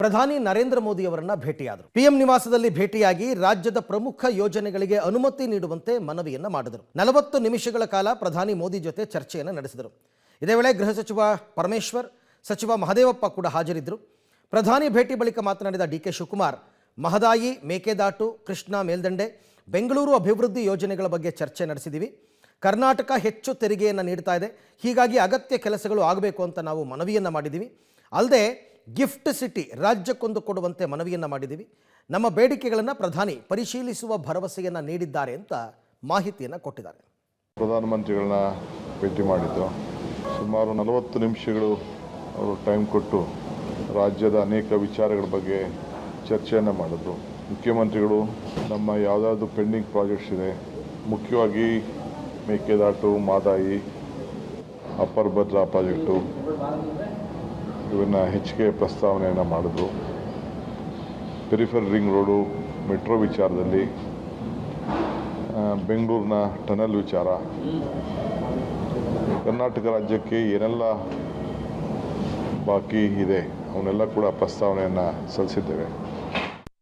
ಪ್ರಧಾನಿ ನರೇಂದ್ರ ಮೋದಿ ಅವರನ್ನ ಭೇಟಿಯಾದರು. ಪಿಎಂ ನಿವಾಸದಲ್ಲಿ ಭೇಟಿಯಾಗಿ ರಾಜ್ಯದ ಪ್ರಮುಖ ಯೋಜನೆಗಳಿಗೆ ಅನುಮತಿ ನೀಡುವಂತೆ ಮನವಿಯನ್ನ ಮಾಡಿದರು. 40 ನಿಮಿಷಗಳ ಕಾಲ ಪ್ರಧಾನಿ ಮೋದಿ ಜೊತೆ ಚರ್ಚೆಯನ್ನು ನಡೆಸಿದರು. ಇದೇ ವೇಳೆ ಗೃಹ ಸಚಿವ ಪರಮೇಶ್ವರ್, ಸಚಿವ ಮಹದೇವಪ್ಪ ಕೂಡ ಹಾಜರಿದ್ದರು. ಪ್ರಧಾನಿ ಭೇಟಿ ಬಳಿಕ ಮಾತನಾಡಿದ ಡಿಕೆ ಶಿವಕುಮಾರ್, ಮಹದಾಯಿ, ಮೇಕೆದಾಟು, ಕೃಷ್ಣಾ ಮೇಲ್ದಂಡೆ, ಬೆಂಗಳೂರು ಅಭಿವೃದ್ಧಿ ಯೋಜನೆಗಳ ಬಗ್ಗೆ ಚರ್ಚೆ ನಡೆಸಿದ್ದೀವಿ. ಕರ್ನಾಟಕ ಹೆಚ್ಚು ತೆರಿಗೆಯನ್ನು ನೀಡ್ತಾ ಇದೆ, ಹೀಗಾಗಿ ಅಗತ್ಯ ಕೆಲಸಗಳು ಆಗಬೇಕು ಅಂತ ನಾವು ಮನವಿಯನ್ನು ಮಾಡಿದ್ದೀವಿ. ಅಲ್ಲದೆ ಗಿಫ್ಟ್ ಸಿಟಿ ರಾಜ್ಯಕ್ಕೊಂದು ಕೊಡುವಂತೆ ಮನವಿಯನ್ನು ಮಾಡಿದ್ದೀವಿ. ನಮ್ಮ ಬೇಡಿಕೆಗಳನ್ನು ಪ್ರಧಾನಿ ಪರಿಶೀಲಿಸುವ ಭರವಸೆಯನ್ನು ನೀಡಿದ್ದಾರೆ ಅಂತ ಮಾಹಿತಿಯನ್ನು ಕೊಟ್ಟಿದ್ದಾರೆ. ಪ್ರಧಾನಮಂತ್ರಿಗಳನ್ನ ಭೇಟಿ ಮಾಡಿದ್ದು ಸುಮಾರು 40 ನಿಮಿಷಗಳು ಅವರು ಟೈಮ್ ಕೊಟ್ಟು ರಾಜ್ಯದ ಅನೇಕ ವಿಚಾರಗಳ ಬಗ್ಗೆ ಚರ್ಚೆಯನ್ನು ಮಾಡಿದ್ರು. ಮುಖ್ಯಮಂತ್ರಿಗಳು ನಮ್ಮ ಯಾವುದಾದ್ರು ಪೆಂಡಿಂಗ್ ಪ್ರಾಜೆಕ್ಟ್ಸ್ ಇದೆ, ಮುಖ್ಯವಾಗಿ ಮೇಕೆದಾಟು, ಮಹದಾಯಿ, ಅಪ್ಪರ್ ಭದ್ರಾ ಪ್ರಾಜೆಕ್ಟು, ಇವನ್ನ ಹೆಚ್ಚಿಗೆ ಪ್ರಸ್ತಾವನೆಯನ್ನು ಮಾಡಿದ್ರು. ಪೆರಿಫೆರಲ್ ರಿಂಗ್ ರೋಡು, ಮೆಟ್ರೋ ವಿಚಾರದಲ್ಲಿ, ಬೆಂಗಳೂರಿನ ಟನಲ್ ವಿಚಾರ, ಕರ್ನಾಟಕ ರಾಜ್ಯಕ್ಕೆ ಏನೆಲ್ಲ ಬಾಕಿ ಇದೆ ಅವನ್ನೆಲ್ಲ ಕೂಡ ಪ್ರಸ್ತಾವನೆಯನ್ನು ಸಲ್ಲಿಸಿದ್ದೇವೆ.